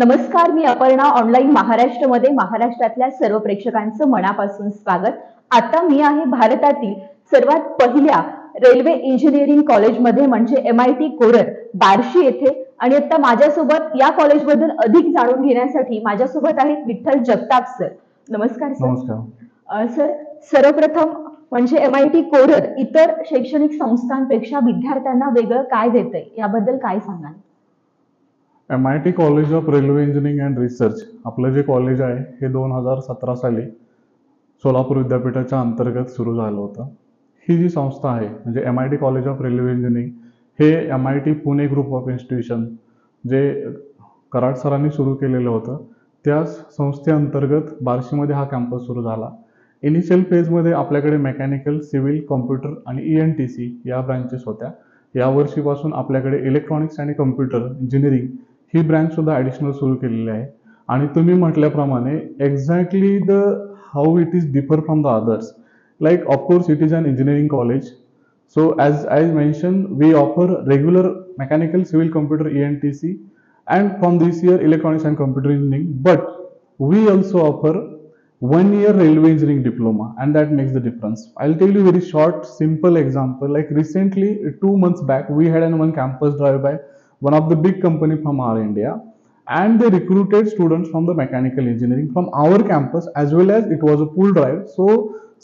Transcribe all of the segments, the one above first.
नमस्कार, मी अपर्णा. ऑनलाईन महाराष्ट्रमध्ये महाराष्ट्रातल्या सर्व प्रेक्षकांचं मनापासून स्वागत. आता मी आहे भारतातील सर्वात पहिल्या रेल्वे इंजिनिअरिंग कॉलेजमध्ये म्हणजे MIT कोरर बार्शी येथे. आणि आता माझ्यासोबत या कॉलेजबद्दल अधिक जाणून घेण्यासाठी माझ्यासोबत आहेत विठ्ठल जगताप सर. नमस्कार सर. नमस्कार. सर, सर्वप्रथम म्हणजे MIT कोरर इतर शैक्षणिक संस्थांपेक्षा विद्यार्थ्यांना वेगळं काय देतंय याबद्दल काय सांगाल? MIT college of railway engineering and research आपलं जे कॉलेज आहे हे 2017 साली सोलापूर विद्यापीठाच्या अंतर्गत सुरू झालं होतं. ही जी संस्था आहे म्हणजे MIT college of railway engineering हे MIT Pune group of institution जे कराड सरांनी सुरू केलेलं होतं त्याच संस्थेअंतर्गत बार्शीमध्ये हा कॅम्पस सुरू झाला. इनिशियल फेजमध्ये आपल्याकडे मेकॅनिकल, सिव्हिल, कॉम्प्युटर आणि ENTC या ब्रँचेस होत्या. यावर्षीपासून आपल्याकडे इलेक्ट्रॉनिक्स आणि कम्प्युटर इंजिनिअरिंग ही ब्रँच सुद्धा ॲडिशनल सुरू केलेली आहे. आणि तुम्ही म्हटल्याप्रमाणे exactly the how it is differ from the others, like of course it is an engineering college. So as I mentioned, we offer regular mechanical, civil, computer, ENTC, and from this year electronics and computer engineering. But we also offer 1 year railway engineering diploma, and that makes the difference. I'll tell you a very short, simple example. Like recently, 2 months back, we had one campus drive by one of the big company from our India, and they recruited students from the mechanical engineering from our campus as well as it was a pool drive. So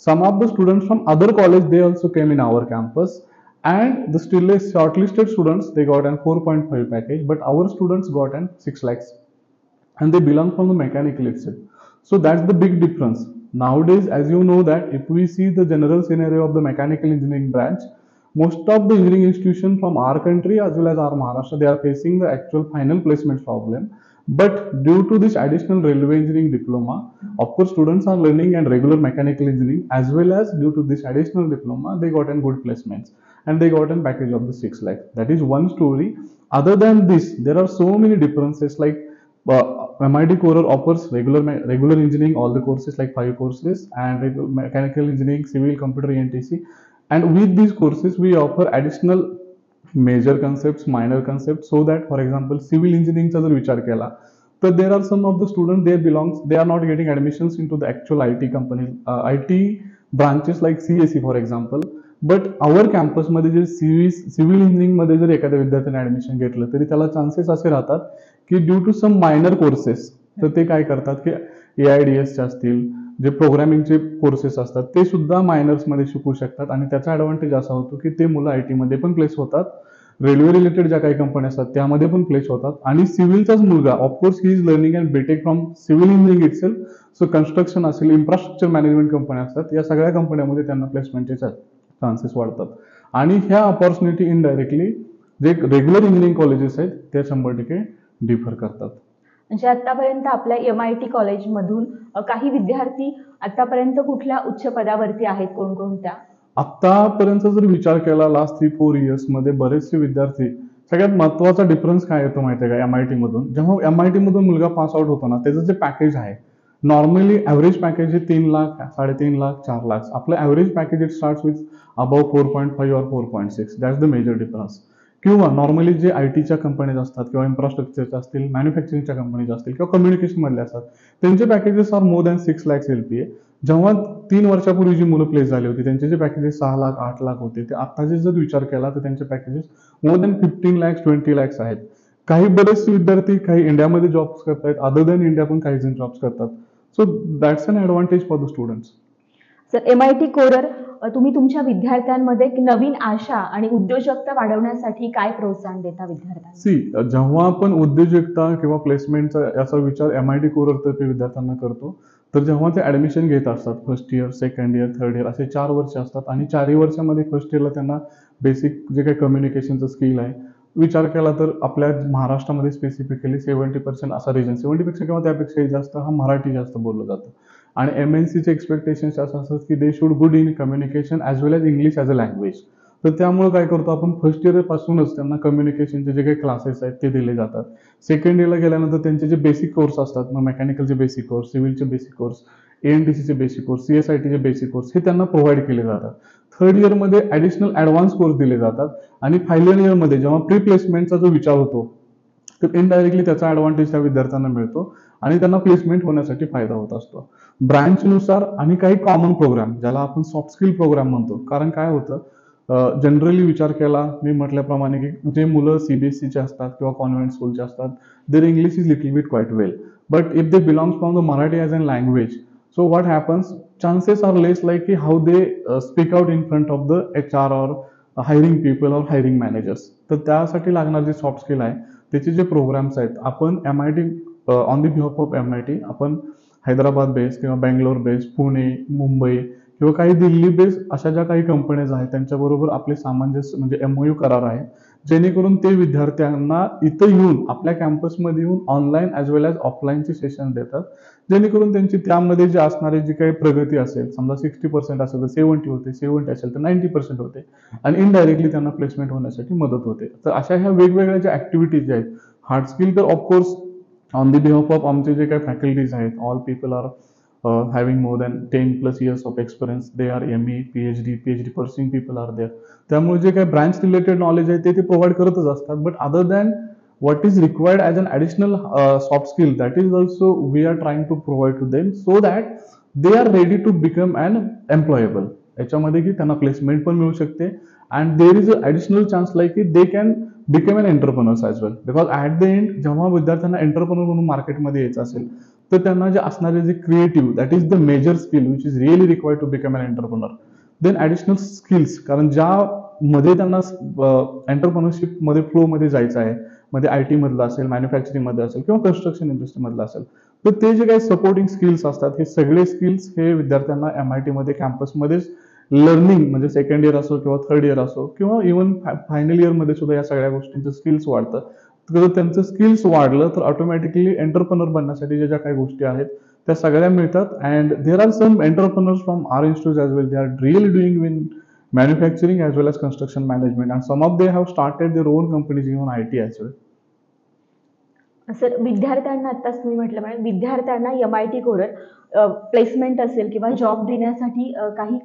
some of the students from other college they also came in our campus, and the still shortlisted students they got an 4.5 package, but our students got an 6 lakhs and they belong from the mechanical itself. So that's the big difference. Nowadays, as you know that if we see the general scenario of the mechanical engineering branch, most of the engineering institutions from our country as well as our Maharashtra, they are facing the actual final placement problem. But due to this additional railway engineering diploma, of course students are learning and regular mechanical engineering as well as due to this additional diploma, they got an good placements and they got a package of the 6 lakhs. That is one story. Other than this, there are so many differences like MIT Korar offers regular engineering, all the courses like 5 courses, and mechanical engineering, civil, computer, ENTC. And with these courses, we offer additional major concepts, minor concepts, so that for example civil engineering चा जर विचार केला तर there are some of the students they are not getting admissions into the actual IT companies, IT branches like CSE for example. But our campus मध्ये जे civil engineering मध्ये जर एखाद्या विद्यार्थ्याने ऍडमिशन घेतलं तरी त्याला चान्सेस असे राहतात की due to some minor courses तर ते काय करतात की AIDS चे असतील, जे प्रोग्रामिंगचे कोर्सेस असतात ते सुद्धा मायनर्स मध्ये शिकू शकतात. आणि त्याचा ऍडव्हान्टेज असा होतो की ते मुलं IT मध्ये पण प्लेस होतात, रेल्वे रिलेटेड ज्या काही कंपन्या असतात त्यामध्ये पण प्लेस होतात. आणि सिव्हिलचाच मुलगा of course he is learning and BTech from civil engineering itself. So construction असेल, इन्फ्रास्ट्रक्चर मॅनेजमेंट कंपन्या असतात, या सगळ्या कंपन्यामध्ये त्यांना प्लेसमेंटचे चान्सेस वाढतात. आणि ह्या ऑपॉर्च्युनिटी इनडायरेक्टली जे रेग्युलर इंजिनिअरिंग कॉलेजेस आहेत त्या 100% डिफर करतात. म्हणजे आतापर्यंत आपल्या MIT कॉलेजमधून काही विद्यार्थी आतापर्यंत कुठल्या उच्च पदावरती आहेत, कोणकोणत्या? आतापर्यंत जर विचार केला लास्ट 3-4 इयर्स मध्ये बरेचसे विद्यार्थी, सगळ्यात महत्वाचा डिफरन्स काय येतो माहिती आहे का MIT मधून, जेव्हा MIT मधून मुलगा पास आउट होतो ना त्याचं जे पॅकेज आहे नॉर्मली ॲव्हरेज पॅकेज आहे 3 लाख, 3.5 लाख, 4 लाख. आपलं average package it starts with about 4.5 और 4.6. That's the major difference. किंवा नॉर्मली जे ITच्या कंपनीज असतात किंवा इन्फ्रास्ट्रक्चरच्या असतील, मॅन्युफॅक्चरिंगच्या कंपनीज असतील किंवा कम्युनिकेशन मधले असतात त्यांचे packages are more than 6 lakhs LPA. जेव्हा 3 वर्षापूर्वी जी मुलं प्लेस झाली होती त्यांचे जे पॅकेजेस 6 लाख 8 लाख होते ते आत्ताचे जर विचार केला तर त्यांचे packages more than 15 lakhs 20 lakhs आहेत. काही बरेचसे विद्यार्थी काही इंडियामध्ये जॉब्स करतात, अदर दॅन इंडिया पण काही जण जॉब्स करतात. So that's an advantage for the students. Sir, MIT कोरर तुम्ही तुमच्या विद्यार्थ्यांमध्ये नवीन आशा आणि उद्योजकता वाढवण्यासाठी काय प्रोत्साहन देता विद्यार्थ्यांना? जेव्हा आपण उद्योजकता किंवा प्लेसमेंटचा याचा विचार MIT कोरर तर्फे विद्यार्थ्यांना करतो तर जेव्हा ते ऍडमिशन घेत असतात first year, second year, third year असे 4 वर्ष असतात. आणि 4ही वर्षामध्ये फर्स्ट इयरला त्यांना बेसिक जे काही कम्युनिकेशनचं स्किल आहे विचार केला तर आपल्या महाराष्ट्रामध्ये स्पेसिफिकली 70% असा रिजन, 70% किंवा त्यापेक्षाही जास्त हा मराठी जास्त बोललं जातं. आणि MNCचे एक्सपेक्टेशन्स असं असतात की they should good in communication as well as English as a language. तर त्यामुळे काय करतो आपण फर्स्ट इयर पासूनच त्यांना कम्युनिकेशनचे जे काही क्लासेस आहेत ते दिले जातात. सेकंड इयरला गेल्यानंतर त्यांचे जे बेसिक कोर्स असतात, मग मेकॅनिकलचे बेसिक कोर्स, सिव्हिलचे बेसिक कोर्स, ENTCचे बेसिक कोर्स, CSITचे बेसिक कोर्स हे त्यांना प्रोव्हाइड केले जातात. थर्ड इयरमध्ये ॲडिशनल ॲडव्हान्स कोर्स दिले जातात. आणि फायनल इयरमध्ये जेव्हा प्री प्लेसमेंटचा जो विचार होतो तर इनडायरेक्टली त्याचा ऍडव्हान्टेज त्या विद्यार्थ्यांना मिळतो आणि त्यांना प्लेसमेंट होण्यासाठी फायदा होत असतो. ब्रँचनुसार आणि काही कॉमन प्रोग्राम ज्याला आपण सॉफ्ट स्किल प्रोग्राम म्हणतो. कारण काय होतं, जनरली विचार केला मी म्हटल्याप्रमाणे की जे मुलं सीबीएसईचे असतात किंवा कॉन्व्हेंट स्कूलचे असतात, there English is little bit quite well, but if they belongs from the Marathi as an language, so what happens, chances are less like how they speak out in front of the HR or hiring people or hiring managers. तर त्यासाठी लागणार जे soft skill आहे त्याचे जे programs आहेत आपण MIT on the behalf of MIT आपण हैदराबाद बेस्ड किंवा बेंगलोर बेस्ड, पुणे, मुंबई किंवा काही दिल्ली बेस्ड अशा ज्या काही कंपन्याज आहेत त्यांच्याबरोबर आपले सामंजस्य म्हणजे MOU करार आहे, जेणेकरून ते विद्यार्थ्यांना इथं येऊन आपल्या कॅम्पसमध्ये येऊन ऑनलाईन ॲज वेल ॲज ऑफलाईनचे सेशन देतात, जेणेकरून त्यांची त्यामध्ये जे असणारी जी काही प्रगती असेल, समजा 60% असेल तर 70 होते, 70 असेल तर 90% होते आणि इनडायरेक्टली त्यांना प्लेसमेंट होण्यासाठी मदत होते. तर अशा ह्या वेगवेगळ्या ज्या ऍक्टिव्हिटीज आहेत, हार्ड स्किल तर of course on the behalf of आमचे जे काही फॅकल्टीज आहेत, all people are having more than 10+ years of experience, they are ME, PhD pursuing people are there. त्यामुळे जे काही ब्रांच रिलेटेड नॉलेज आहे ते प्रोव्हाइड करतच असतात. But other than what is required as an additional soft skill, that is also we are trying to provide to them so that they are ready to become an employable. याच्यामध्ये की त्यांना placement पण मिळू शकते and there is a additional chance like they can become an entrepreneurs as well, because at the end जेव्हा विद्यार्थ्यांना entrepreneur म्हणून मार्केटमध्ये यायचं असेल तर त्यांना जे असणारे जे creative, that is the major skill which is really required to become an entrepreneur. Then additional skills, कारण ज्यामध्ये त्यांना एंटरप्रेनरशिप मध्ये फ्लो मध्ये जायचं आहे, मध्ये IT मधलं असेल, मॅन्युफॅक्चरिंग मध्ये असेल किंवा कन्स्ट्रक्शन इंडस्ट्री मधलं असेल, तर ते जे काही सपोर्टिंग स्किल्स असतात हे सगळे स्किल्स हे विद्यार्थ्यांना MIT मध्ये कॅम्पसमध्येच लर्निंग म्हणजे सेकंड इयर असो किंवा थर्ड इयर असो किंवा इव्हन फायनल इयर मध्ये सुद्धा या सगळ्या गोष्टींचं स्किल्स वाढतं. जर त्यांचं स्किल्स वाढलं तर ऑटोमॅटिकली एंटरप्रेनर बनण्यासाठी ज्या काही गोष्टी आहेत त्या सगळ्या मिळतात. And there are some entrepreneurs from our institute as well, they are really doing in manufacturing as well as construction management, and some of they have started their own companies even IT as well. Sir, विद्यार्थ्यांना आत्ताच तुम्ही म्हटल्याप्रमाणे विद्यार्थ्यांना MIT coral placement असेल किंवा job देण्यासाठी काही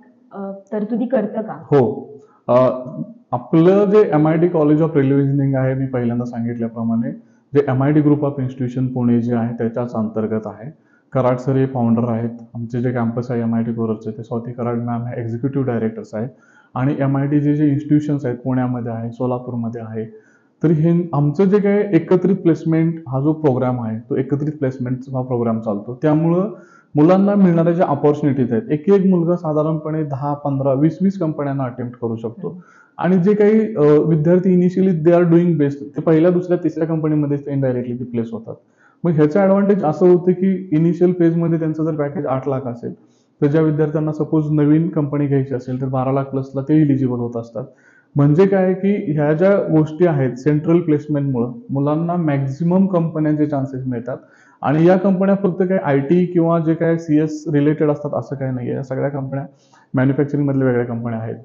तरतुदी करतं का? हो, आपलं जे MIT college of railway engineering आहे, मी पहिल्यांदा सांगितल्याप्रमाणे जे MIT group of institution Pune जे आहे त्याच्याच अंतर्गत आहे. कराड सर हे फाउंडर आहेत. आमचे जे कॅम्पस आहे MIT कोरलचे ते स्वाती कराड मॅम हे एक्झिक्युटिव्ह डायरेक्टर्स आहेत. आणि MIT जे इन्स्टिट्यूशन्स आहेत पुण्यामध्ये आहे, सोलापूरमध्ये आहे, तर हे आमचं जे काही एकत्रित प्लेसमेंट हा जो प्रोग्राम आहे तो एकत्रित प्लेसमेंटचा प्रोग्राम चालतो. त्यामुळं मुलांना मिळणाऱ्या ज्या अपॉर्च्युनिटीज आहेत, एक एक मुलगा साधारणपणे 10, 15, 20 कंपन्यांना अटेम्प्ट करू शकतो. आणि जे काही विद्यार्थी initially they are doing best, ते पहिल्या, दुसऱ्या, तिसऱ्या कंपनीमध्ये इनडायरेक्टली ते प्लेस होतात. मग ह्याचं ॲडव्हान्टेज असं होतं की इनिशियल फेजमध्ये त्यांचं जर पॅकेज 8 लाख असेल तर ज्या विद्यार्थ्यांना सपोज नवीन कंपनी घ्यायची असेल तर 12 लाख प्लसला ते इलिजिबल होत असतात. म्हणजे काय की ह्या ज्या गोष्टी आहेत सेंट्रल प्लेसमेंटमुळे मुलांना मॅक्झिमम कंपन्यांचे चान्सेस मिळतात. आणि या कंपन्या फक्त काही IT किंवा जे काय CS रिलेटेड असतात असं काही नाही आहे. या सगळ्या कंपन्या मॅन्युफॅक्चरिंग मधल्या वेगळ्या कंपन्या आहेत,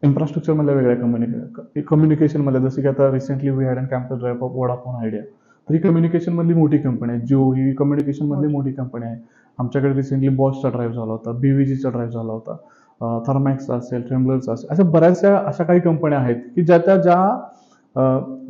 इन्फ्रास्ट्रक्चर मधल्या वेगळ्या कंपनी, कम्युनिकेशन मध्ये जसं की आता recently we had an campus drive of Vodafone Idea, तर ही कम्युनिकेशन मधली मोठी कंपनी आहे. जिओ ही कम्युनिकेशन मधली मोठी कंपनी आहे. आमच्याकडे रिसेंटली बॉसचा ड्राईव्ह झाला होता, BVGचा ड्राईव्ह झाला होता, थर्मॅक्सचा असेल, ट्रेम्बलरचा असेल, अशा बऱ्याचशा अशा काही कंपन्या आहेत की ज्या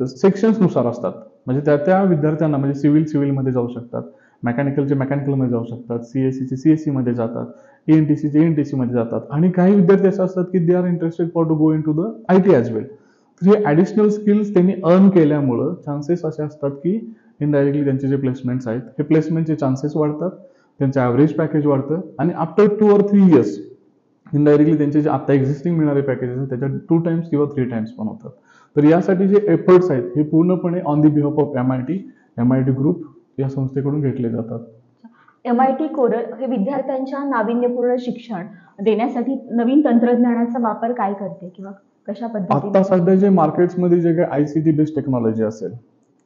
सेक्शन्सनुसार असतात. म्हणजे त्या विद्यार्थ्यांना म्हणजे सिव्हिलमध्ये जाऊ शकतात, मेकॅनिकलमध्ये जाऊ शकतात, CSEचे CSE मध्ये जातात, ENTCचे ENTC मध्ये जातात. आणि काही विद्यार्थी असे असतात की they are interested for to go in to the IT as well. तर हे ॲडिशनल स्किल्स त्यांनी अर्न केल्यामुळं चान्सेस असे असतात की इनडायरेक्टली त्यांचे जे प्लेसमेंट्स आहेत हे प्लेसमेंटचे चान्सेस वाढतात, त्यांचं ॲव्हरेज पॅकेज वाढतं आणि आफ्टर 2 or 3 years इनडायरेक्टली त्यांचे जे आता एक्झिस्टिंग मिळणारे पॅकेजेस आहेत त्याच्या 2 times किंवा 3 times पण होतात. तर यासाठी जे एफर्ट्स आहेत हे पूर्णपणे on the behalf of MIT group या संस्थेकडून घेतले जातात. MIT कोरल हे विद्यार्थ्यांच्या नाविन्यपूर्ण शिक्षण देण्यासाठी नवीन तंत्रज्ञानाचा वापर काय करते किंवा कशा पद्धतीने? आता सध्या जे मार्केट्समध्ये जे काही ICT बेस्ड टेक्नॉलॉजी असेल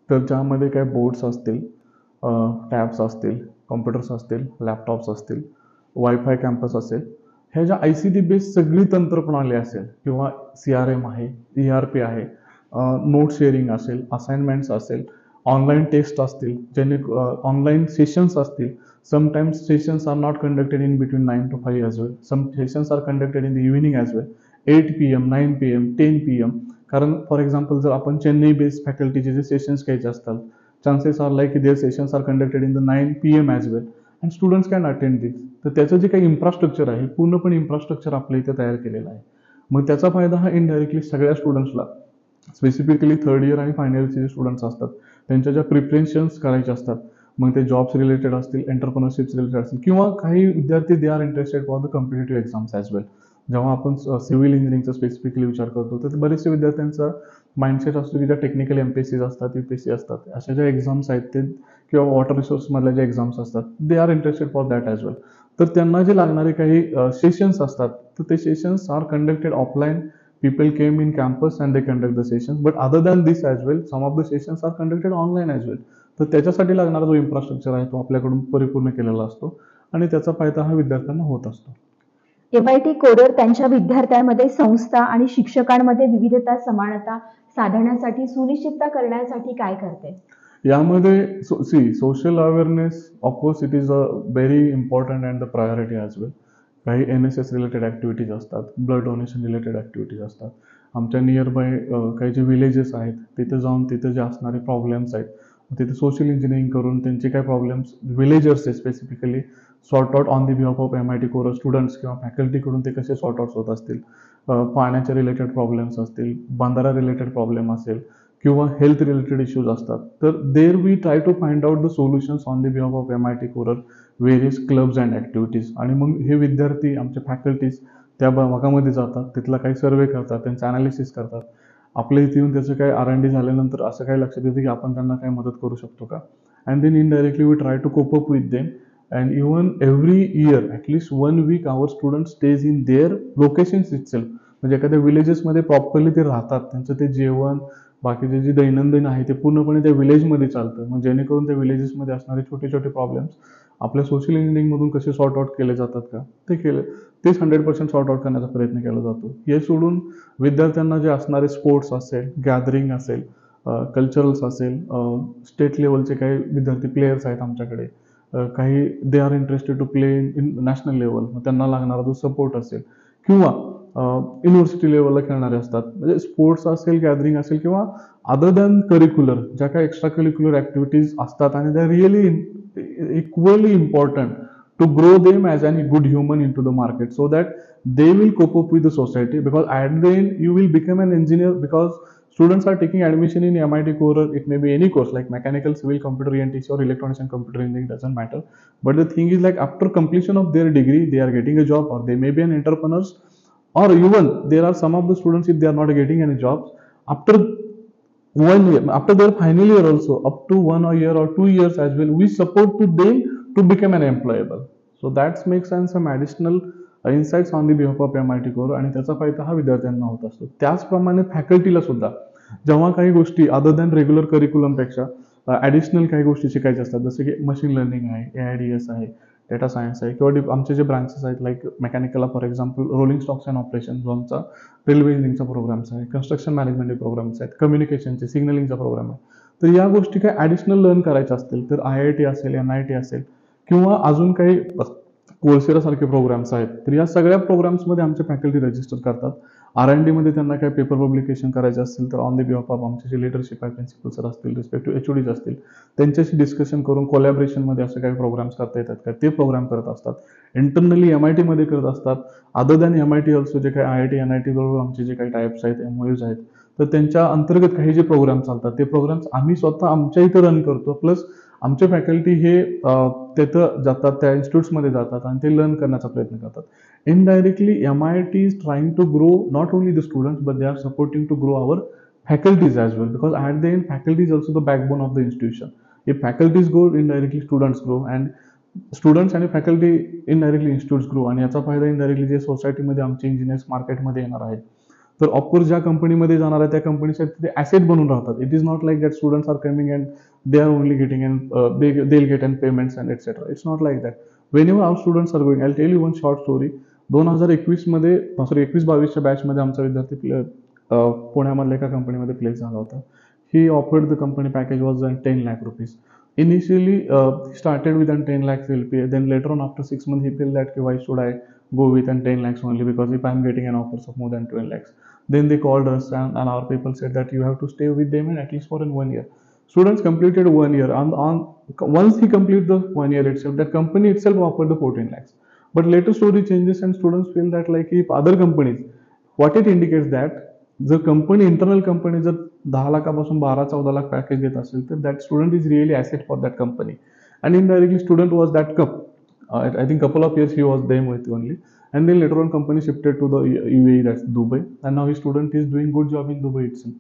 तर ज्यामध्ये काही बोर्ड्स असतील, टॅब्स असतील, कॉम्प्युटर्स असतील, लॅपटॉप्स असतील, वायफाय कॅम्पस असेल, ह्या ज्या ICT बेस्ड सगळी तंत्रप्रणाली असेल किंवा CRM आहे, ERP आहे, नोट शेअरिंग असेल, असाइनमेंट्स असेल, ऑनलाईन टेस्ट असतील, ज्याने ऑनलाईन सेशन्स असतील. Sometimes sessions are not conducted in between 9 to 5 as well. Some sessions are conducted in the evening as well, 8 PM, 9 PM, 10 PM. कारण for example जर आपण Chennai based फॅकल्टीचे जे सेशन्स घ्यायचे असतात, chances are like their sessions are conducted in the 9 PM as well and students can attend this. तर त्याचं जे काही इन्फ्रास्ट्रक्चर आहे, पूर्णपणे इन्फ्रास्ट्रक्चर आपल्या इथे तयार केलेलं आहे. मग त्याचा फायदा हा इनडायरेक्टली सगळ्या स्टुडंट्सला, स्पेसिफिकली थर्ड इयर आणि फायनल इयरचे जे स्टुडंट्स असतात त्यांच्या ज्या प्रिपरेशन्स करायचे असतात, मग ते जॉब्स रिलेटेड असतील, एंटरप्रेन्योरशिप्स रिलेटेड असतील, किंवा काही विद्यार्थी they are interested for the competitive exams as well. जेव्हा आपण सिव्हिल इंजिनिअरिंगचा स्पेसिफिकली विचार करतो तर बरेचसे विद्यार्थ्यांचा माइंडसेट असतो की ज्या टेक्निकल MPSCs असतात, UPSC असतात, अशा ज्या एक्झाम्स आहेत ते, किंवा वॉटर रिसोर्समधल्या ज्या एक्झाम्स असतात, they are interested for that as well. तर त्यांना जे लागणारे काही सेशन्स असतात तर ते sessions are conducted offline. People came in campus and they conduct the sessions, but other than this as well, some of the sessions are conducted online as well. तर त्याच्यासाठी लागणारा जो इन्फ्रास्ट्रक्चर आहे तो आपल्याकडून परिपूर्ण केलेला असतो आणि त्याचा फायदा हा विद्यार्थ्यांना होत असतो. MIT कोरर त्यांच्या विद्यार्थ्यांमध्ये संस्था आणि शिक्षकांमध्ये विविधता, समानता साधण्यासाठी, सुनिश्चितता करण्यासाठी काय करते? यामध्ये social awareness of course it is a very important and the priority as well. काही NSS रिलेटेड ॲक्टिव्हिटीज असतात, ब्लड डोनेशन रिलेटेड ॲक्टिव्हिटीज असतात. आमच्या नियर बाय काही जे विलेजेस आहेत तिथे जाऊन तिथे जे असणारे प्रॉब्लेम्स आहेत तिथे सोशल इंजिनिअरिंग करून त्यांचे काय प्रॉब्लेम्स विलेजर्स आहे specifically sort out on the behalf of MIT कोरस स्टुडंट्स किंवा फॅकल्टीकडून ते कसे सॉर्ट आउट्स होत असतील, पाण्याच्या रिलेटेड प्रॉब्लेम्स असतील, बांधारा रिलेटेड प्रॉब्लेम असेल किंवा हेल्थ रिलेटेड इश्यूज असतात, तर there we try to find out the solutions on the behalf of MIT कोरर व्हेरियस क्लब्स अँड ॲक्टिव्हिटीज. आणि मग हे विद्यार्थी आमचे फॅकल्टीज त्या भागामध्ये जातात, तिथला काही सर्वे करतात, त्यांचं ॲनालिसिस करतात. आपल्या इथे येऊन त्याचं काय R&D झाल्यानंतर असं काही लक्षात येतं की आपण त्यांना काही मदत करू शकतो का. And then indirectly we try to cope up with them. And even every year at least 1 week our student stage in their locations itself. म्हणजे एखाद्या विलेजेसमध्ये प्रॉपरली ते राहतात, त्यांचं ते जेवण बाकीचे जे दैनंदिन आहे ते पूर्णपणे त्या विलेजमध्ये चालतं. मग जेणेकरून त्या विलेजेसमध्ये असणारे छोटे छोटे प्रॉब्लेम्स आपल्या सोशल इंजिनिअरिंगमधून कसे सॉर्ट आउट केले जातात का तेच 100% सॉर्ट आउट करण्याचा प्रयत्न केला जातो. हे सोडून विद्यार्थ्यांना जे असणारे स्पोर्ट्स असेल, गॅदरिंग असेल, कल्चरल्स असेल, स्टेट लेवलचे काही विद्यार्थी प्लेयर्स आहेत आमच्याकडे, काही they are interested to play in national level, मग त्यांना लागणारा जो सपोर्ट असेल, किंवा युनिव्हर्सिटी लेवलला खेळणारे असतात. म्हणजे स्पोर्ट्स असेल, गॅदरिंग असेल, किंवा अदर दॅन करिक्युलर ज्या काही एक्स्ट्रा करिक्युलर ॲक्टिव्हिटीज असतात आणि दे are really equally important to grow them as a good human into the market so that they will cope up with the society, because at the end you will become an engineer, because students are taking admission in MIT Korer. It may be any course like mechanical, civil, computer orientation or electronics and computer engineering, doesn't matter. But the thing is, like, after completion of their degree they are getting a job, or they may be an entrepreneurs, or even there are some of the students, if they are not getting any jobs after 1 year, after their final year also, up to 1 year or 2 years as well, we support to them to become an employable. So that makes sense, some additional insights on the behalf of MIT Core, आणि त्याचा फायदा हा विद्यार्थ्यांना होत असतो. त्याचप्रमाणे फॅकल्टीला सुद्धा जेव्हा काही गोष्टी अदर दॅन रेग्युलर करिक्युलमपेक्षा ॲडिशनल काही गोष्टी शिकायच्या असतात, जसे की मशीन लर्निंग आहे, AIDS आहे, डेटा सायन्स आहे, किंवा आमचे जे ब्रांचेस आहेत लाईक मेकॅनिकलला for example rolling stocks and operation जो आमचा रेल्वे इंजिनिअरिंगचा प्रोग्राम्स आहे, कन्स्ट्रक्शन मॅनेजमेंटचे प्रोग्राम्स आहेत, कम्युनिकेशनचे, सिग्नलिंगचा प्रोग्राम आहे. तर या गोष्टी काही ॲडिशनल लर्न करायच्या असतील तर IIT असेल, NIT असेल, किंवा अजून काही कोर्सेरा सारखे प्रोग्राम्स आहेत, तर या सगळ्या प्रोग्राम्समध्ये आमचे फॅकल्टी रजिस्टर करतात. R&D मध्ये त्यांना काही पेपर पब्लिकेशन करायचे असतील तर ऑन द बिहाफ ऑफ आमचे जे लिडरशिप आहे, प्रिन्सिपल सर असतील, रिस्पेक्टिव्ह HODs असतील, त्यांच्याशी डिस्कशन करून कोलॅबरेशनमध्ये असे काही प्रोग्राम्स करता येतात का ते प्रोग्राम करत असतात. इंटरनली MIT मध्ये करत असतात. अदर दॅन MIT ऑल्सो जे काही IIT NIT बरोबर आमचे जे काही टाईप्स आहेत, MOUs आहेत, तर त्यांच्या अंतर्गत काही जे प्रोग्राम चालतात ते प्रोग्राम्स आम्ही स्वतः आमच्या इथं रन करतो. प्लस आमचे फॅकल्टी हे तिथं जातात, त्या इन्स्टिट्यूट्समध्ये जातात आणि ते लर्न करण्याचा प्रयत्न करतात. Indirectly, MIT is trying to grow not only the students, but they are supporting to grow our faculties as well, because at the end faculty is also the backbone of the institution. If faculties grow, indirectly students grow, and students आणि faculty indirectly institutes grow, आणि याचा फायदा indirectly जे सोसायटीमध्ये आमचे engineers मार्केटमध्ये येणार आहेत, तर ऑफकोर्स ज्या कंपनीमध्ये जाणार आहे त्या कंपनीसाठी ते ॲसेट बनून राहतात. It is not like that students are coming and they are only getting and they will get and payments and etcetera. It's not like that. Whenever our students are going, I tell you one short story. 2021-22 बॅचमध्ये आमचा विद्यार्थी पुण्यामधल्या एका कंपनीमध्ये place झाला होता. ही offered the company package was 10 lakh rupees. Initially, he started with 10 lakhs LPA. Then later on, after 6 months, he felt that why should I go with 10 lakhs only, because if I am getting an offers of more than 12 lakhs. Then they called us, and our people said that you have to stay with them and at least for in 1 year. Students completed 1 year. Once he completed the 1 year itself, that company itself offered the 14 lakhs. But later story changes and students feel that like if other companies, what it indicates that जर company internal company जर 10 लाखापासून 12-14 lakh package देत असेल तर that student is really asset for that company. And indirectly student was that cup. I think couple of years he was them with only, and then later on company shifted to the UAE, that's Dubai, and now his student is doing good job in Dubai itself.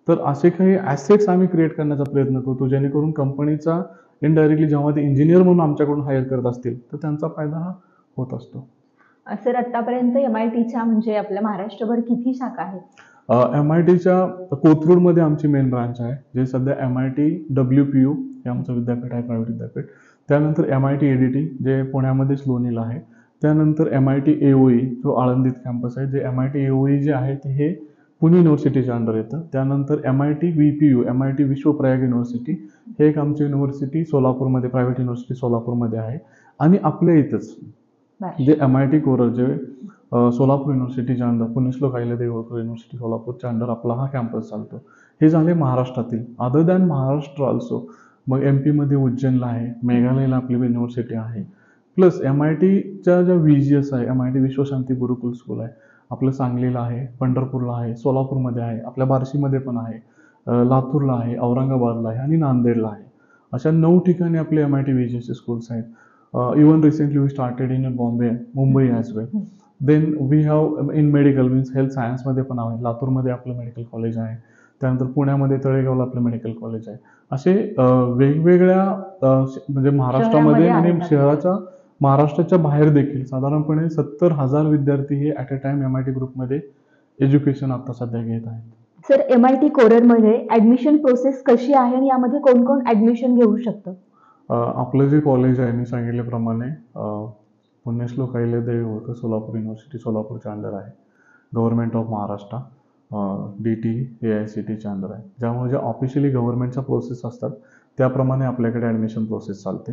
तर असे काही assets आम्ही create करण्याचा प्रयत्न करतो जेणेकरून कंपनीचा indirectly जेव्हा ते इंजिनियर म्हणून आमच्याकडून हायर करत असतील तर त्यांचा फायदा हा होत असतो. सर आतापर्यंत MITच्या म्हणजे आपल्या महाराष्ट्रभर किती शाखा आहेत? MITच्या कोथरूडमध्ये आमची मेन ब्रांच आहे, जे सध्या MIT WPU हे आमचं विद्यापीठ आहे, प्रायव्हेट विद्यापीठ. त्यानंतर MIT ADT जे पुण्यामध्येच लोणीला आहे. त्यानंतर MIT AOE जो आळंदीत कॅम्पस आहे, जे MIT AOE जे आहे ते हे पुणे युनिव्हर्सिटीच्या अंडर येतं. त्यानंतर MIT VPU MIT विश्वप्रयाग युनिव्हर्सिटी हे एक आमची युनिव्हर्सिटी सोलापूरमध्ये, प्रायव्हेट युनिव्हर्सिटी सोलापूरमध्ये आहे. आणि आपल्या इथंच जे MIT कोरल जे सोलापूर युनिव्हर्सिटीच्या अंडर, पुणे अहिल्यादेवी होळकर युनिव्हर्सिटी सोलापूरच्या अंडर आपला हा कॅम्पस चालतो. हे झाले महाराष्ट्रातील. अदर दॅन महाराष्ट्र ऑल्सो मग MP मध्ये उज्जैनला आहे, मेघालयला आपली युनिव्हर्सिटी आहे. प्लस MITच्या ज्या VGS आहे, MIT विश्वशांती गुरुकुल स्कूल आहे, आपलं सांगलीला आहे, पंढरपूरला आहे, सोलापूरमध्ये आहे, आपल्या बार्शीमध्ये पण आहे, लातूरला आहे, औरंगाबादला आहे आणि नांदेडला आहे. अशा 9 ठिकाणी आपले MIT VGS स्कूल्स आहेत. Even recently we started in Bombay, Mumbai as well. Then we have in medical means health science मध्ये पण आहे, लातूरमध्ये आपलं मेडिकल कॉलेज आहे. त्यानंतर पुण्यामध्ये तळेगावला आपलं मेडिकल कॉलेज आहे. असे वेगवेगळ्या म्हणजे महाराष्ट्रामध्ये आणि महाराष्ट्राच्या बाहेर देखील साधारणपणे 70,000 विद्यार्थी हे ॲट अ टाइम MIT ग्रुपमध्ये एज्युकेशन आता सध्या घेत आहेत. सर MIT कोरलमध्ये ऍडमिशन प्रोसेस कशी आहे आणि यामध्ये कोण कोण ऍडमिशन घेऊ शकतं? आपलं जे कॉलेज आहे मी सांगितल्याप्रमाणे पुण्यश्लोक अहिल्यादेवी होळकर सोलापूर युनिव्हर्सिटी सोलापूरच्या अंडर आहे. गव्हर्नमेंट ऑफ महाराष्ट्र DT AICTच्या अंडर आहे. ज्यामुळे ज्या ऑफिशियली गव्हर्नमेंटच्या प्रोसेस असतात त्याप्रमाणे आपल्याकडे ॲडमिशन प्रोसेस चालते.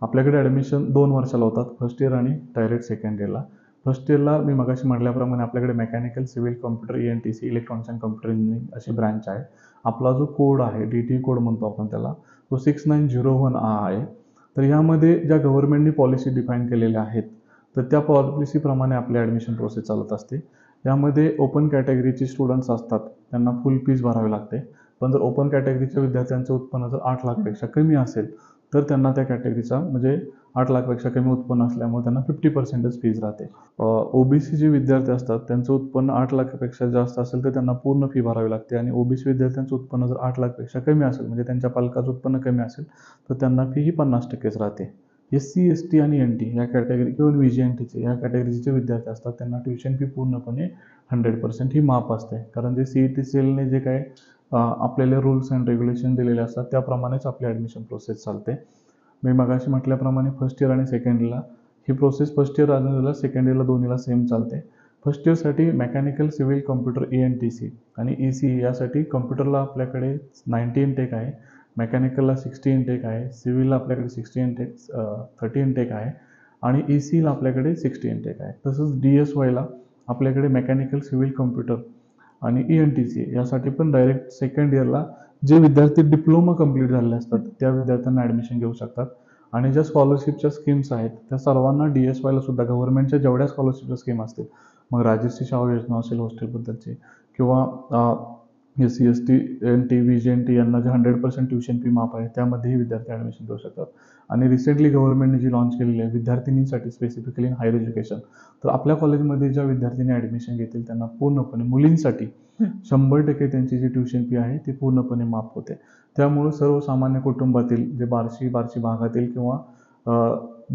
आपल्याकडे ॲडमिशन 2 वर्षाला होतात, फर्स्ट इयर आणि डायरेक्ट सेकंड इयरला. फर्स्ट इयरला मी मगाशी म्हटल्याप्रमाणे आपल्याकडे mechanical, civil, computer, ENTC electronics and computer engineering अशी ब्रँच आहे. आपला जो कोड आहे DT कोड म्हणतो आपण त्याला, तो 6901 आहे. तर यामध्ये ज्या गव्हर्नमेंटनी पॉलिसी डिफाईन केलेल्या आहेत तर त्या पॉलिसीप्रमाणे आपली ॲडमिशन प्रोसेस चालत असते. यामध्ये ओपन कॅटेगरीचे स्टुडंट्स असतात, त्यांना फुल फीज भरावी लागते. पण जर ओपन कॅटेगरीच्या विद्यार्थ्यांचं उत्पन्न जर 8 लाखपेक्षा कमी असेल तर त्यांना त्या कॅटेगरीचा म्हणजे 8 लाखपेक्षा कमी उत्पन्न असल्यामुळे त्यांना 50% फीज राहते. OBC जे विद्यार्थी असतात त्यांचं उत्पन्न 8 लाखापेक्षा जास्त असेल तर त्यांना पूर्ण फी भरावी लागते. आणि OBC विद्यार्थ्यांचं उत्पन्न जर 8 लाखपेक्षा कमी असेल म्हणजे त्यांच्या पालकाचं उत्पन्न कमी असेल तर त्यांना फी ही 50%च राहते. SC ST आणि NT या कॅटेगरी किंवा VGNTचे या कॅटेगरीचे विद्यार्थी असतात त्यांना ट्युशन फी पूर्णपणे 100% ही माफ असते. कारण जे CET सेलने जे काय आपल्याला रूल्स अँड रेग्युलेशन दिलेले असतात त्याप्रमाणेच आपली ॲडमिशन प्रोसेस चालते. मी मगाशी म्हटल्याप्रमाणे फर्स्ट इयर आणि सेकंड इयरला ही प्रोसेस फर्स्ट इयर आणि सेकंड इयरला दोन्हीला सेम चालते. फर्स्ट इयरसाठी मेकॅनिकल, सिव्हिल, कम्प्युटर, ENTC आणि ECE यासाठी कम्प्युटरला आपल्याकडे 90 इनटेक आहे, मेकॅनिकलला 60 इनटेक आहे, सिव्हिलला आपल्याकडे 60 इनटेक 30 इनटेक आहे आणि ECEला आपल्याकडे 60 इनटेक आहे. तसंच DSYला आपल्याकडे मेकॅनिकल, सिव्हिल, कम्प्युटर आणि ENTC यासाठी पण डायरेक्ट सेकंड इयरला जे विद्यार्थी डिप्लोमा कंप्लीट झालेले असतात त्या विद्यार्थ्यांना ॲडमिशन घेऊ शकतात. आणि ज्या स्कॉलरशिपच्या स्कीम्स आहेत त्या सर्वांना DSYला सुद्धा गव्हर्नमेंटच्या जेवढ्या स्कॉलरशिपच्या स्कीम असतील, मग राजश्री शाहू योजना असेल हॉस्टेलबद्दलची किंवा SC ST NT VGNT यांना जे 100% ट्युशन फी माफ आहे त्यामध्येही विद्यार्थी ॲडमिशन घेऊ शकतात. आणि रिसेंटली गव्हर्नमेंटने जी लॉन्च केलेली आहे विद्यार्थिनींसाठी स्पेसिफिकली इन हायर एज्युकेशन, तर आपल्या कॉलेजमध्ये ज्या विद्यार्थिनी ॲडमिशन घेतील त्यांना पूर्णपणे मुलींसाठी 100% त्यांची जी ट्युशन फी आहे ती पूर्णपणे माफ होते. त्यामुळे सर्वसामान्य कुटुंबातील जे बार्शी भागातील किंवा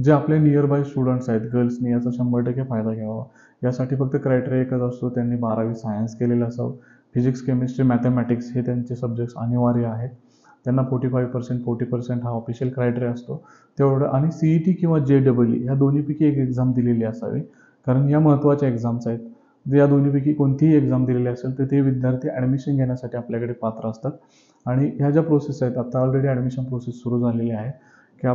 जे आपले नियर बाय स्टुडंट्स आहेत गर्ल्सनी याचा 100% फायदा घ्यावा. यासाठी फक्त क्रायटेरिया एकच असतो, त्यांनी 12वी सायन्स केलेलं असावं. फिजिक्स, केमिस्ट्री, मॅथमॅटिक्स हे त्यांचे सब्जेक्ट्स अनिवार्य आहेत. त्यांना 45% 40% हा ऑफिशियल क्रायटेरिया असतो तेवढं. आणि CET किंवा JEE या दोन्हीपैकी एक एक्झाम दिलेली असावी, कारण या महत्त्वाच्या एक्झाम्स आहेत. जर या दोन्हीपैकी कोणतीही एक्झाम दिलेली असेल तर ते विद्यार्थी ॲडमिशन घेण्यासाठी आपल्याकडे पात्र असतात. आणि ह्या ज्या प्रोसेस आहेत आता ऑलरेडी ॲडमिशन प्रोसेस सुरू झालेली आहे की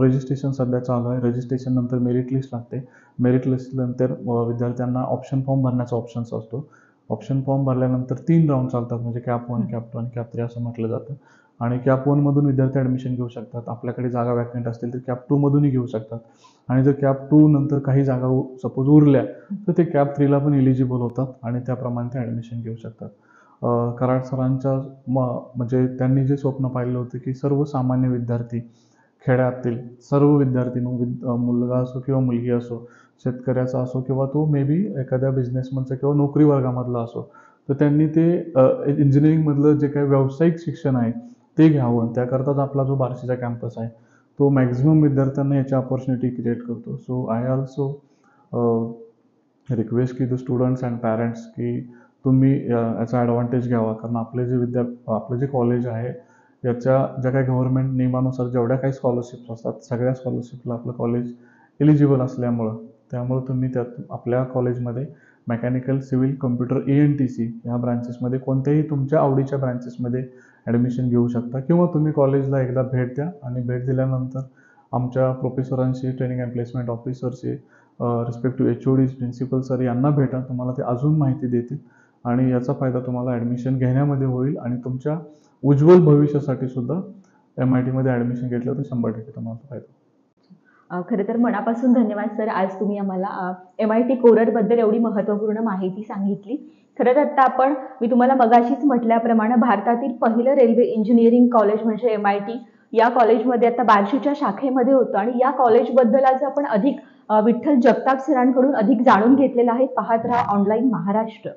रजिस्ट्रेशन सध्या चालू आहे. रजिस्ट्रेशन नंतर मेरिट लिस्ट लागते. मेरिट लिस्टनंतर विद्यार्थ्यांना ऑप्शन फॉर्म भरण्याचा ऑप्शन्स असतो. ऑप्शन फॉर्म भरल्यानंतर 3 राऊंड चालतात, म्हणजे कॅप 1, कॅप 2 आणि कॅप 3 असं म्हटलं जातं. आणि कॅप 1 मधून विद्यार्थी ॲडमिशन घेऊ शकतात. आपल्याकडे जागा वॅकंट असतील तर कॅप 2 मधूनही घेऊ शकतात. आणि जर कॅप 2 नंतर काही जागा सपोज उरल्या तर ते कॅप 3 ला पण एलिजिबल होतात आणि त्याप्रमाणे ते ॲडमिशन घेऊ शकतात. कराड सरांच्या म्हणजे त्यांनी जे स्वप्न पाहिलं होतं की सर्वसामान्य विद्यार्थी, खेड्यातील सर्व विद्यार्थी, मग मुलगा असो किंवा मुलगी असो, शेतकऱ्याचा असो किंवा तो मे बी एखाद्या बिझनेसमनचा किंवा नोकरी वर्गामधला असो, तर त्यांनी ते इंजिनिअरिंगमधलं जे काही व्यावसायिक शिक्षण आहे ते घ्यावं. त्याकरताच आपला जो बार्शीचा कॅम्पस आहे तो मॅक्झिमम विद्यार्थ्यांना याची अपॉर्च्युनिटी क्रिएट करतो. सो आय ऑल्सो रिक्वेस्ट की द स्टुडंट्स अँड पॅरेंट्स की तुम्ही याचा ॲडव्हान्टेज घ्यावा. कारण आपलं जे कॉलेज आहे याच्या ज्या काही गव्हर्नमेंट नियमानुसार जेवढ्या काही स्कॉलरशिप्स असतात सगळ्या स्कॉलरशिपला आपलं कॉलेज एलिजिबल असल्यामुळं त्यामुळं तुम्ही त्यात आपल्या कॉलेजमध्ये मेकॅनिकल, सिव्हिल, कम्प्युटर, ENTC ह्या ब्रांचेसमध्ये कोणत्याही तुमच्या आवडीच्या ब्रांचेसमध्ये ॲडमिशन घेऊ शकता. किंवा तुम्ही कॉलेजला एकदा भेट द्या आणि भेट दिल्यानंतर आमच्या प्रोफेसरांशी, ट्रेनिंग अँड प्लेसमेंट ऑफिसरशी, रिस्पेक्टिव्ह HODs, प्रिन्सिपल सर यांना भेटा. तुम्हाला ते अजून माहिती देतील आणि याचा फायदा तुम्हाला ॲडमिशन घेण्यामध्ये होईल आणि तुमच्या उज्ज्वल भविष्यासाठी सुद्धा MIT मध्ये ॲडमिशन घेतलं तर 100% तुम्हाला फायदा. खरं तर मनापासून धन्यवाद सर, आज तुम्ही आम्हाला MIT कोरडबद्दल एवढी महत्त्वपूर्ण माहिती सांगितली. खरं तर आता मी तुम्हाला मगाशीच म्हटल्याप्रमाणे भारतातील पहिलं रेल्वे इंजिनिअरिंग कॉलेज म्हणजे MIT या कॉलेजमध्ये आता बार्शीच्या शाखेमध्ये होतं आणि या कॉलेजबद्दल आज आपण अधिक विठ्ठल जगताप सरांकडून अधिक जाणून घेतलेलं आहे. पाहत राहा ऑनलाईन महाराष्ट्र.